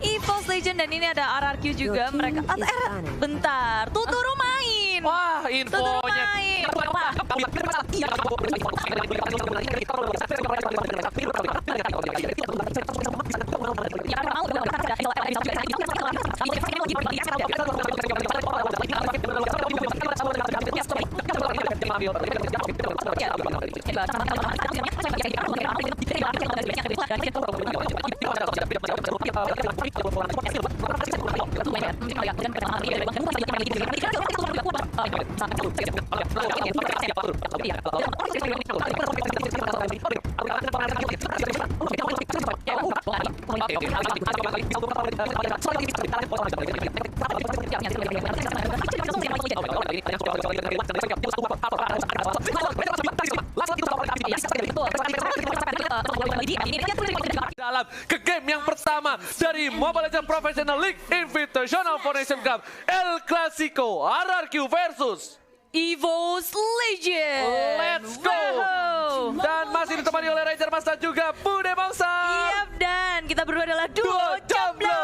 EVOS Legend dan ini ada RRQ juga. Mereka bentar, Tuturu main. Wah, Tuturu infonya. main. Dalam ke game yang pertama dari Mobile Legends Professional League Invitational Foundation Cup El Clasico RRQ versus EVOS Legend. Let's go. Wow. Dan masih ditemani oleh Ranger Mas dan juga Bude Bangsa. Yap, dan kita berdua adalah duo Jomblo. Jomblo.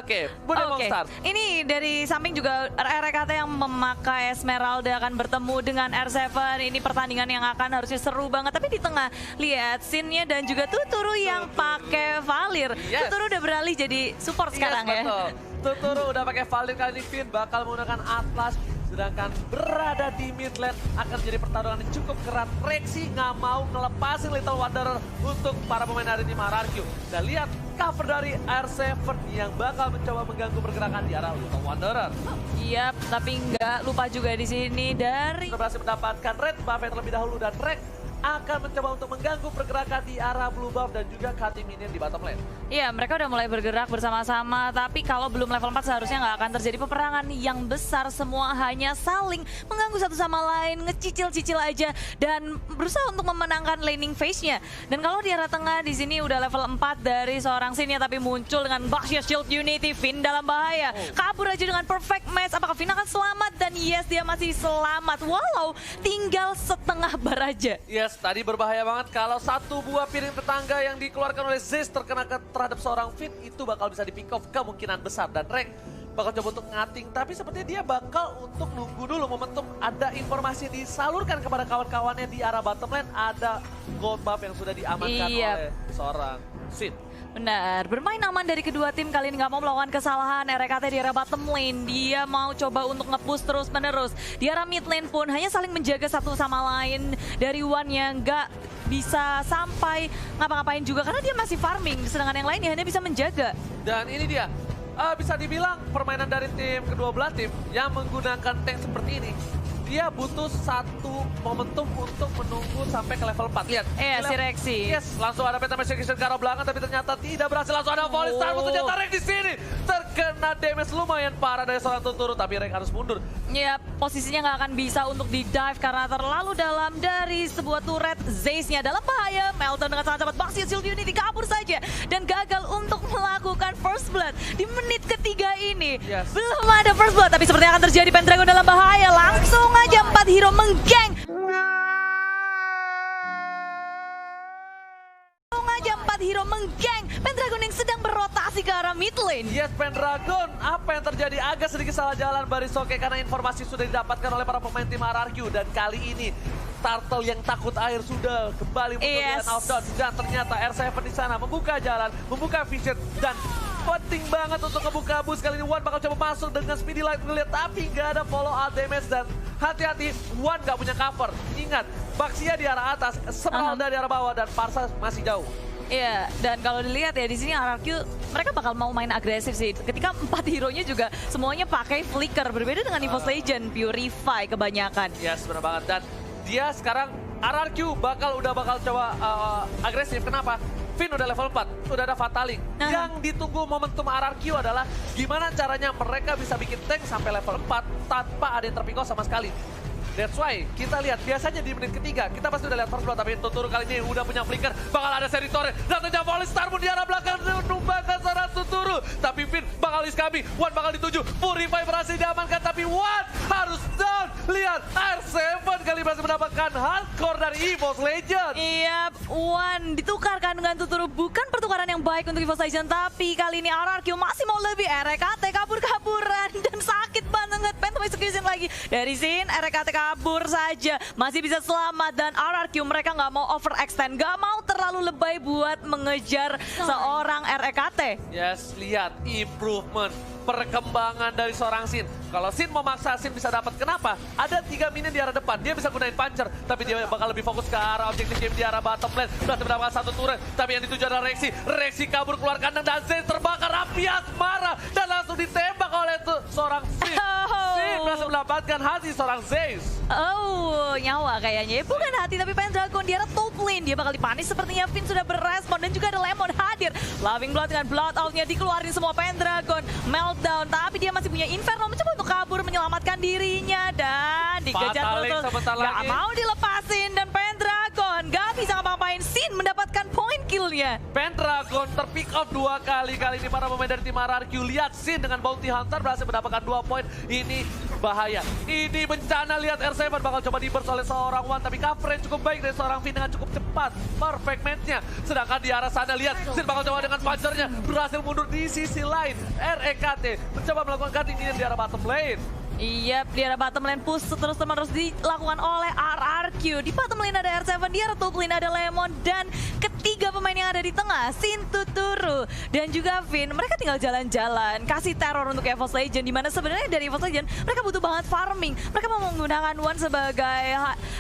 Oke, Bude Oke, Bangsa. ini dari samping juga RRKT yang memakai Esmeralda akan bertemu dengan R7. Ini pertandingan yang akan harusnya seru banget. Tapi di tengah lihat scene-nya dan juga Tuturu yang pakai Valir. Yes. Tuturu udah beralih jadi support sekarang ya. Betul. Tuturu udah pakai Valir, kali ini Finn bakal menggunakan Atlas. Sedangkan berada di mid lane akan jadi pertarungan yang cukup keras. Rexy nggak mau ngelepasin Little Wanderer untuk para pemain dari tim RRQ. Dan lihat cover dari R7 yang bakal mencoba mengganggu pergerakan di arah Little Wanderer. Iya, tapi nggak lupa juga di sini dari Sudah berhasil mendapatkan red buff terlebih dahulu dan Rex akan mencoba untuk mengganggu pergerakan di arah blue buff dan juga cutting minion di bottom lane. Iya, mereka udah mulai bergerak bersama-sama, tapi kalau belum level 4 seharusnya nggak akan terjadi peperangan yang besar. Semua hanya saling mengganggu satu sama lain, ngecicil-cicil aja, dan berusaha untuk memenangkan laning phase-nya. Dan kalau di arah tengah, di sini udah level 4 dari seorang Xin ya, tapi muncul dengan Baxia Shield Unity, Finn dalam bahaya. Kabur aja dengan perfect match, apakah Finn akan selamat? Dan yes, dia masih selamat, walau tinggal setengah bar aja. Yes, tadi berbahaya banget kalau satu buah piring tetangga yang dikeluarkan oleh Zeus terkena terhadap seorang Finn, itu bakal bisa di pick off kemungkinan besar. Dan Rex bakal coba untuk ngating, tapi sepertinya dia bakal untuk nunggu dulu momentum. Ada informasi disalurkan kepada kawan-kawannya di arah bottom lane, ada gold buff yang sudah diamankan oleh seorang Sin. Benar, bermain aman dari kedua tim kali ini, nggak mau melakukan kesalahan. RKT di arah bottom lane, dia mau coba untuk nge-push terus menerus. Di arah mid lane pun hanya saling menjaga satu sama lain. Dari One yang nggak bisa sampai ngapa-ngapain juga karena dia masih farming, sedangkan yang lainnya hanya bisa menjaga. Dan ini dia, bisa dibilang permainan dari tim kedua belah tim yang menggunakan tank seperti ini. Dia butuh satu momentum untuk menunggu sampai ke level 4. Lihat. Si Rexy. Yes, langsung ada Penta Magician ke arah belakang tapi ternyata tidak berhasil. Langsung ada Volley Star, ternyata Rex di sini. Terkena damage lumayan parah dari seorang Tuturu, tapi Rex harus mundur. Ya, posisinya nggak akan bisa untuk di-dive karena terlalu dalam dari sebuah turret. Zeus-nya dalam bahaya. Melton dengan sangat cepat, Baxia Shield Unity kabur saja. Dan gagal untuk melakukan first blood di menit ketiga ini. Yes. Belum ada first blood, tapi sepertinya akan terjadi. Pendragon dalam bahaya. Langsung aja 4 hero menggeng. Hero menggeng Pendragon yang sedang berotasi ke arah mid lane. Yes, Pendragon, apa yang terjadi? Agak sedikit salah jalan Barisoke karena informasi sudah didapatkan oleh para pemain tim RRQ. Dan kali ini Turtle yang takut air sudah kembali menggunakan outdoor. Dan ternyata R7 di sana membuka jalan, membuka vision, dan penting banget untuk ngebuka bus. Kali ini One bakal coba masuk dengan speedy light ngeliat, tapi nggak ada follow out damage. Dan hati-hati, One nggak punya cover. Ingat, Baxia di arah atas, Esmeralda di arah bawah, dan Parsa masih jauh. Iya, dan kalau dilihat ya di sini RRQ mereka bakal mau main agresif sih. Ketika 4 hero-nya juga semuanya pakai flicker, berbeda dengan EVOS Legend, Purify kebanyakan. Yes, benar banget. Dan dia sekarang RRQ bakal coba agresif. Kenapa? Finn udah level 4, udah ada Fatalik. Yang ditunggu momentum RRQ adalah gimana caranya mereka bisa bikin tank sampai level 4 tanpa ada yang terpikau sama sekali. That's why kita lihat biasanya di menit ketiga kita pasti udah lihat first blood, tapi Tuturu kali ini udah punya flicker, bakal ada seri torre. Datangnya Volley Star pun di arah belakang menumbangkan seorang Tuturu, tapi Finn bakal iskami, One bakal dituju, Purify berhasil diamankan, tapi One harus down. Lihat R7 kali berhasil mendapatkan hardcore dari EVOS Legend. Iya, One ditukarkan dengan Tuturu. Bukan pertukaran yang baik untuk EVOS Legends, tapi kali ini RRQ masih mau lebih. RKT kabur-kaburan dan sakit banget. Phantom Execution lagi dari Sin. RKT kabur saja, masih bisa selamat. Dan RRQ mereka nggak mau overextend, nggak mau terlalu lebay buat mengejar seorang RKT. Yes, lihat improvement, perkembangan dari seorang Sin. Kalau Sin mau maksa, Sin bisa dapat. Kenapa? Ada 3 minion di arah depan. Dia bisa gunain puncher, tapi dia bakal lebih fokus ke arah objektif game di arah bottom lane. Berhasil mendapatkan 1 turret, tapi yang dituju adalah Rexy. Rexy kabur keluar kandang dan Zen terbakar. Rapias marah dan langsung ditembak oleh seorang Sin. Sin berhasil mendapatkan hati seorang Zeus. Oh, nyawa kayaknya. Bukan hati, tapi Pendragon di arah top lane. Dia bakal dipanis sepertinya. Finn sudah berespon dan juga ada Lemon hadir. Loving Blood dengan Blood Out-nya dikeluarin semua Pendragon. Meltdown, tapi dia masih punya Inferno. Mencoba untuk kabur, menyelamatkan dirinya. Dan dikejar terus. Gak mau dilepasin. Dan Pendragon gak bisa ngapa-ngapain. Sin mendapatkan point kill-nya. Pendragon terpick off 2 kali. Kali ini para pemain dari tim RRQ. Lihat Sin dengan Bounty Hunter berhasil mendapatkan 2 poin. Ini bahaya. Ini bencana. Lihat R7 bakal coba di-burst oleh seorang One. Tapi coverage cukup baik dari seorang Finn dengan cukup cepat. Perfect match-nya. Sedangkan di arah sana lihat Sin bakal coba dengan puncher-nya. Berhasil mundur di sisi lain. REKT mencoba melakukan cutting minion di arah bottom lane. Iya, di arah bottom lane push terus-menerus dilakukan oleh RRQ. Di bottom lane ada R7, di arah top lane ada Lemon. Dan ketiga pemain yang ada di tengah, Sin, Tuturu, dan juga Finn. Mereka tinggal jalan-jalan, kasih teror untuk EVOS Legends. Dimana sebenarnya dari EVOS Legends, mereka butuh banget farming. Mereka mau menggunakan One sebagai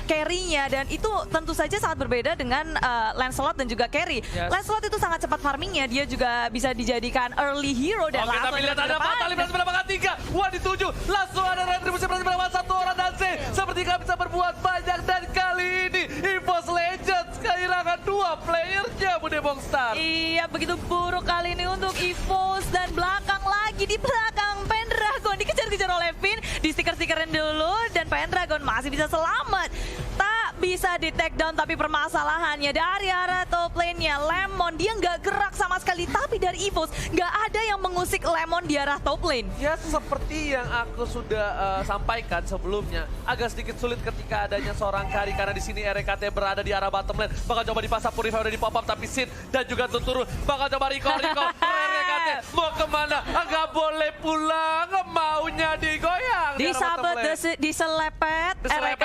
carry-nya. Dan itu tentu saja sangat berbeda dengan Lancelot dan juga carry. Yes. Lancelot itu sangat cepat farmingnya. Dia juga bisa dijadikan early hero. Dan Oke, tapi lihat ada Fatali berhasil mendapatkan 3. One dituju. Langsung ada retribusi berhasil mendapatkan 1 orang dan Z. Seperti gak bisa berbuat banyak. Dan kali ini EVOS Legends kehilangan 2 playernya, Bude Mongstar. Iya, begitu buruk kali ini untuk EVOS. Dan belakang lagi, di belakang Pendragon dikejar-kejar oleh Finn. Di stiker-stikerin dulu dan Pendragon masih bisa selamat. Tak bisa di take down, tapi permasalahannya dari arah top lane-nya Lemon. Dia nggak gerak sama sekali, tapi dari EVOS nggak ada yang mengusik Lemon di arah top lane. Ya, seperti yang aku sudah sampaikan sebelumnya, agak sedikit sulit ketika adanya seorang carry karena di sini RKT berada di arah bottom lane. Bakal coba dipasang Purify udah di pop up, tapi Sin dan juga Tuturu bakal coba recall. RKT mau kemana? Nggak boleh pulang, maunya digoyang. Disabet, diselepet, RKT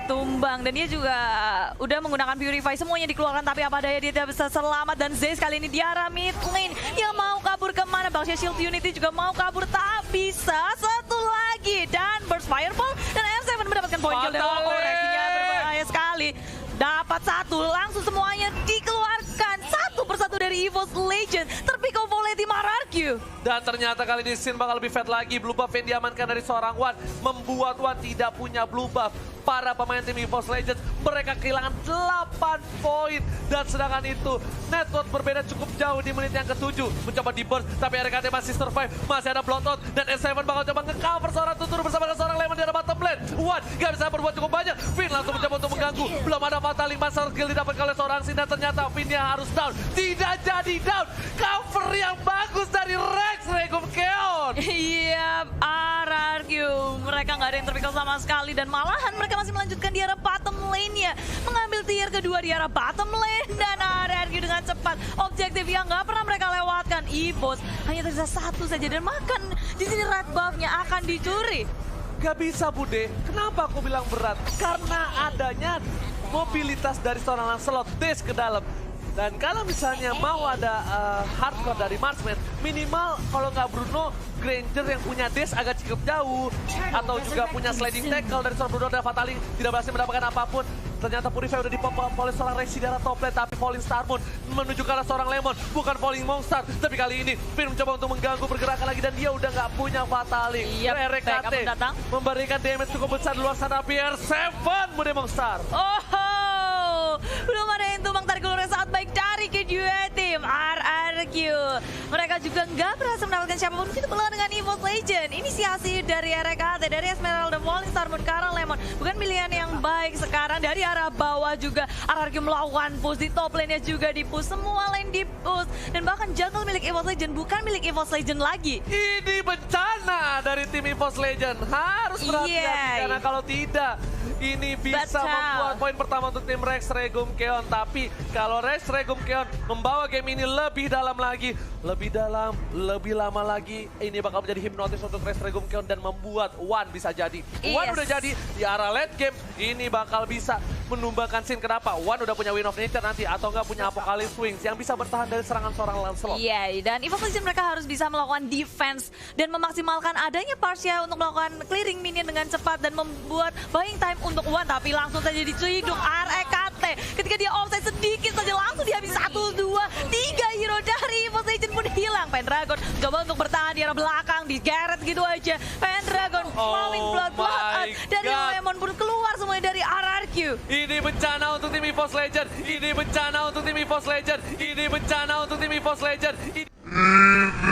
tumbang. Dan dia juga udah menggunakan Purify, semuanya dikeluarkan, tapi apa daya dia tidak bisa selamat. Dan Zeus kali ini di arah mid lane yang mau kabur kemana? Baksnya Shield Unity juga mau kabur, tak bisa. Satu lagi dan Burst Fireball dan R7 mendapatkan point kill. Reaksinya berbahaya sekali. Dapat 1, langsung semuanya dikeluarkan satu persatu dari EVOS Legends. Terpick off oleh tim RRQ. Dan ternyata kali ini Sin bakal lebih fat lagi. Blue buff yang diamankan dari seorang One membuat One tidak punya blue buff. Para pemain tim EVOS Legends mereka kehilangan 8 poin. Dan sedangkan itu network berbeda cukup jauh di menit yang ke-7. Mencoba di burst, tapi RKT masih survive. Masih ada bloodhound dan S7 bakal coba nge-cover seorang Tuturu bersama dengan seorang Lemon di arah bottom lane. One gak bisa berbuat cukup banyak. Finn langsung mencoba untuk mengganggu. Belum ada Fatali, master skill didapatkan oleh seorang Sin. Dan ternyata Finn-nya harus down. Tidak jadi down. Cover yang bagus dari Rex Regum Keon. Iya, RRQ. Mereka nggak ada yang terpickle sama sekali. Dan malahan mereka masih melanjutkan di arah bottom lane-nya. Mengambil tier kedua di arah bottom lane. Dan RRQ dengan cepat. Objektif yang nggak pernah mereka lewatkan. EVOS hanya tersisa 1 saja. Dan makan di sini red buff-nya akan dicuri. Gak bisa, Bude. Kenapa aku bilang berat? Karena adanya mobilitas dari seorang Lancelot dash ke dalam. Dan kalau misalnya mau ada hardcore dari Marksman, minimal kalau nggak Bruno, Granger yang punya dash agak cukup jauh. Atau juga punya sliding tackle dari seorang Bruno dan Fatali tidak berhasil mendapatkan apapun. Ternyata Purify udah dipop oleh seorang Rexy di arah top lane, tapi Falling Starmoon menuju ke arah seorang Lemon, bukan Falling Mongstar. Tapi kali ini Finn mencoba untuk mengganggu pergerakan lagi dan dia udah nggak punya Fatali. RKT memberikan damage cukup besar di luar sana. PR7 Bude Mongstar. Oh, belum ada yang tumbang, tarik ulurnya sangat baik dari kedua tim. RRQ RRQ. Mereka juga nggak berhasil mendapatkan siapapun, begitu pula dengan EVOS Legend. Inisiasi dari RKT, dari Esmeralda, Falling Star Moon, Kara Lemon. Bukan pilihan yang baik sekarang. Dari arah bawah juga RRQ melakukan push, di top lane-nya juga di-push, semua lane di-push. Dan bahkan jungle milik EVOS Legend bukan milik EVOS Legend lagi. Ini bencana dari tim EVOS Legend. Harus berhati-hati karena kalau tidak, ini bisa membuat poin pertama untuk tim Rex Regum Keon. Tapi kalau Rex Regum Keon membawa game ini lebih dalam lagi, lebih dalam, lebih lama lagi, ini bakal menjadi hipnotis untuk Rex Regum Keon dan membuat One bisa jadi. One udah jadi di arah late game, ini bakal bisa menumbangkan scene. Kenapa? One udah punya Wind of Nature nanti, atau nggak punya Apocalypse Wings yang bisa bertahan dari serangan seorang Lancelot. Iya, dan EVOS Legend mereka harus bisa melakukan defense dan memaksimalkan adanya Parsia untuk melakukan clearing minion dengan cepat dan membuat buying time untuk One. Tapi langsung saja diciduk RKT ketika dia offside sedikit saja, langsung dihabis 1, 2, 3 hero dari EVOS Legend pun hilang. Pendragon coba untuk bertahan di arah belakang, digeret gitu aja. Pendragon flowing blood dari Lemon pun keluar semuanya dari RRQ. Ini bencana untuk tim EVOS Legend. Ini bencana untuk tim EVOS Legend. Ini bencana untuk tim EVOS Legend. Ini bencana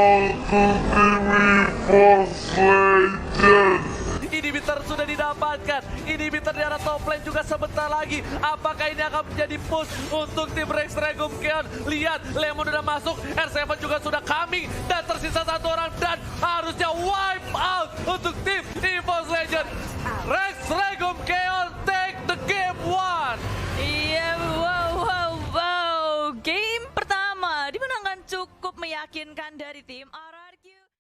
untuk tim EVOS Legend. Inhibitor sudah didapatkan. Inhibitor di arah top lane juga sebentar lagi. Apakah ini akan menjadi push untuk tim Rex Regum Keon? Lihat, Lemon udah masuk.